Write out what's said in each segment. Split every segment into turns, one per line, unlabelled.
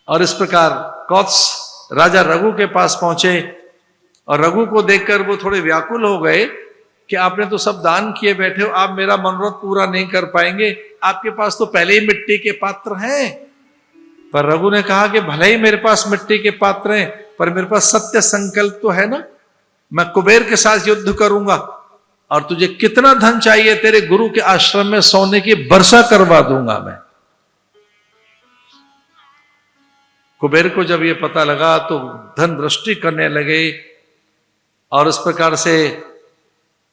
और इस प्रकार कौत्स राजा रघु के पास पहुंचे और रघु को देखकर वो थोड़े व्याकुल हो गए कि आपने तो सब दान किए बैठे हो, आप मेरा मनोरथ पूरा नहीं कर पाएंगे, आपके पास तो पहले ही मिट्टी के पात्र हैं। पर रघु ने कहा कि भले ही मेरे पास मिट्टी के पात्र हैं, पर मेरे पास सत्य संकल्प तो है ना, मैं कुबेर के साथ युद्ध करूंगा और तुझे कितना धन चाहिए तेरे गुरु के आश्रम में सोने की वर्षा करवा दूंगा मैं। कुबेर को जब ये पता लगा तो धन वृष्टि करने लगे और इस प्रकार से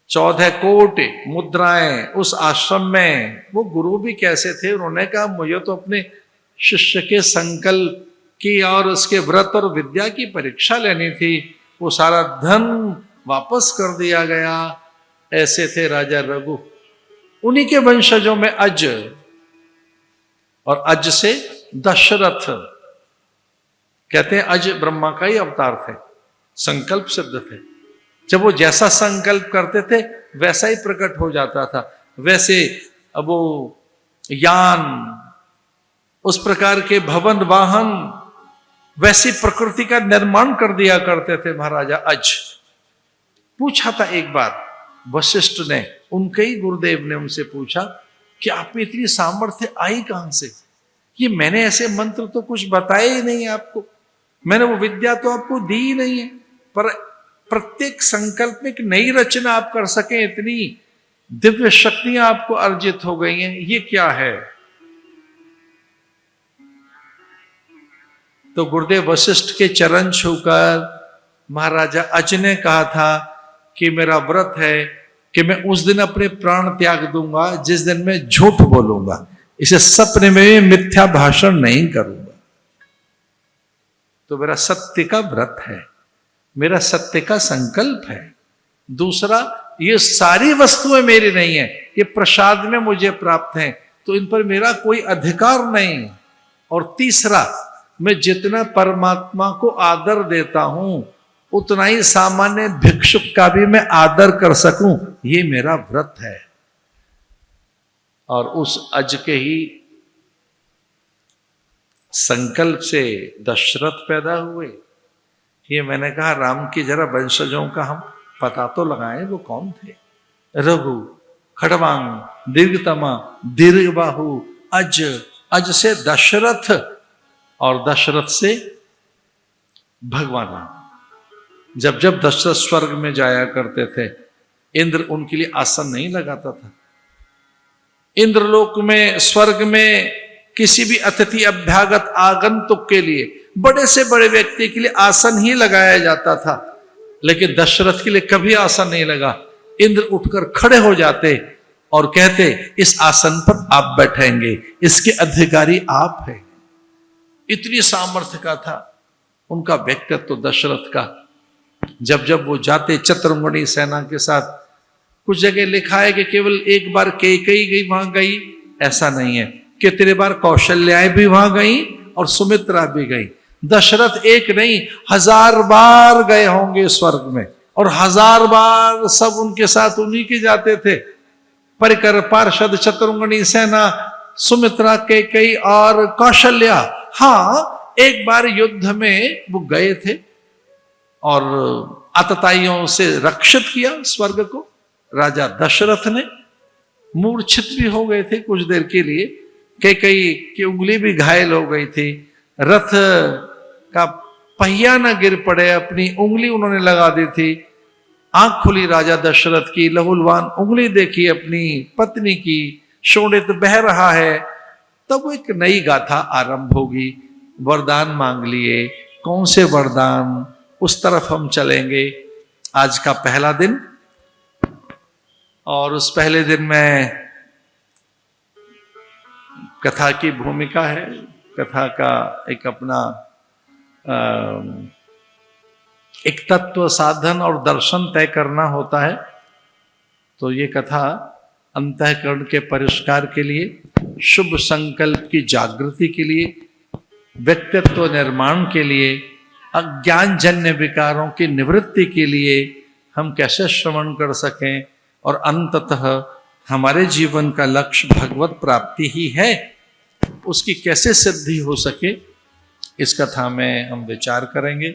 14 कोटि मुद्राएं उस आश्रम में। वो गुरु भी कैसे थे, उन्होंने कहा मुझे तो अपने शिष्य के संकल्प की और उसके व्रत और विद्या की परीक्षा लेनी थी, वो सारा धन वापस कर दिया गया। ऐसे थे राजा रघु। उन्हीं के वंशजों में अज, और अज से दशरथ। कहते हैं अज ब्रह्मा का ही अवतार थे, संकल्प सिद्ध थे। जब वो जैसा संकल्प करते थे वैसा ही प्रकट हो जाता था। वैसे अब वो यान, उस प्रकार के भवन वाहन, वैसी प्रकृति का निर्माण कर दिया करते थे महाराजा अज। पूछा था एक बार वशिष्ठ ने, उनके ही गुरुदेव ने उनसे पूछा कि आप में इतनी सामर्थ्य आई कहां से? ये मैंने ऐसे मंत्र तो कुछ बताए ही नहीं आपको, मैंने वो विद्या तो आपको दी ही नहीं है, पर प्रत्येक संकल्प में एक नई रचना आप कर सके, इतनी दिव्य शक्तियां आपको अर्जित हो गई हैं, ये क्या है? तो गुरुदेव वशिष्ठ के चरण छूकर महाराजा अज ने कहा था कि मेरा व्रत है कि मैं उस दिन अपने प्राण त्याग दूंगा जिस दिन मैं झूठ बोलूंगा, इसे सपने में मिथ्या भाषण नहीं करूंगा। तो मेरा सत्य का व्रत है, मेरा सत्य का संकल्प है। दूसरा, ये सारी वस्तुएं मेरी नहीं है, ये प्रसाद में मुझे प्राप्त हैं, तो इन पर मेरा कोई अधिकार नहीं। और तीसरा, मैं जितना परमात्मा को आदर देता हूं उतना ही सामान्य भिक्षुक का भी मैं आदर कर सकूं, ये मेरा व्रत है। और उस अज के ही संकल्प से दशरथ पैदा हुए। ये मैंने कहा राम की जरा वंशजों का हम पता तो लगाएं, वो कौन थे? रघु, खड़वांग, दीर्घतमा, दीर्घबाहु, अज, अज से दशरथ, और दशरथ से भगवान राम। जब जब दशरथ स्वर्ग में जाया करते थे, इंद्र उनके लिए आसन नहीं लगाता था। इंद्रलोक में, स्वर्ग में किसी भी अतिथि अभ्यागत आगंतुक के लिए, बड़े से बड़े व्यक्ति के लिए आसन ही लगाया जाता था, लेकिन दशरथ के लिए कभी आसन नहीं लगा। इंद्र उठकर खड़े हो जाते और कहते इस आसन पर आप बैठेंगे, इसके अधिकारी आप हैं। इतनी सामर्थ्य का था उनका व्यक्तित्व तो दशरथ का। जब जब वो जाते चतुर्मुणी सेना के साथ, कुछ जगह लिखा है कि केवल एक बार कैकेयी गई वहां गई, ऐसा नहीं है, कितने बार कौशल्याएं भी वहां गई और सुमित्रा भी गई। दशरथ एक नहीं 1000 बार गए होंगे स्वर्ग में, और 1000 बार सब उनके साथ उन्हीं के जाते थे। परिकर, पार्षद, चतुर्मुणी सेना, सुमित्रा, कैकेयी और कौशल्या। हाँ, एक बार युद्ध में वो गए थे और आतताइयों से रक्षित किया स्वर्ग को राजा दशरथ ने। मूर्छित भी हो गए थे कुछ देर के लिए, कैकेयी की उंगली भी घायल हो गई थी, रथ का पहिया न गिर पड़े, अपनी उंगली उन्होंने लगा दी थी। आंख खुली राजा दशरथ की, लहूलवान उंगली देखी अपनी पत्नी की, शोणित बह रहा है। तब एक नई गाथा आरंभ होगी। वरदान मांग लिए, कौन से वरदान, उस तरफ हम चलेंगे। आज का पहला दिन, और उस पहले दिन में कथा की भूमिका है। कथा का एक अपना एक तत्व, साधन और दर्शन तय करना होता है। तो ये कथा अंतःकरण के परिष्कार के लिए, शुभ संकल्प की जागृति के लिए, व्यक्तित्व निर्माण के लिए, अज्ञान जन्य विकारों की निवृत्ति के लिए हम कैसे श्रवण कर सकें, और अंततः हमारे जीवन का लक्ष्य भगवत प्राप्ति ही है, उसकी कैसे सिद्धि हो सके, इस कथा में हम विचार करेंगे।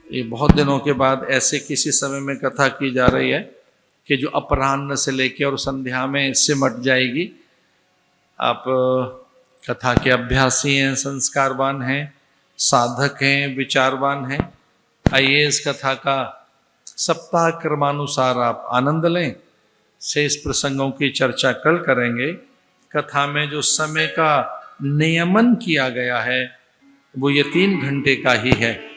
ये बहुत दिनों के बाद ऐसे किसी समय में कथा की जा रही है कि जो अपराह्न से लेकर और संध्या में सिमट जाएगी। आप कथा के अभ्यासी हैं, संस्कारवान हैं, साधक हैं, विचारवान हैं। आइए इस कथा का सप्ताह क्रमानुसार आप आनंद लें। शेष प्रसंगों की चर्चा कल करेंगे। कथा में जो समय का नियमन किया गया है वो ये 3 घंटे का ही है।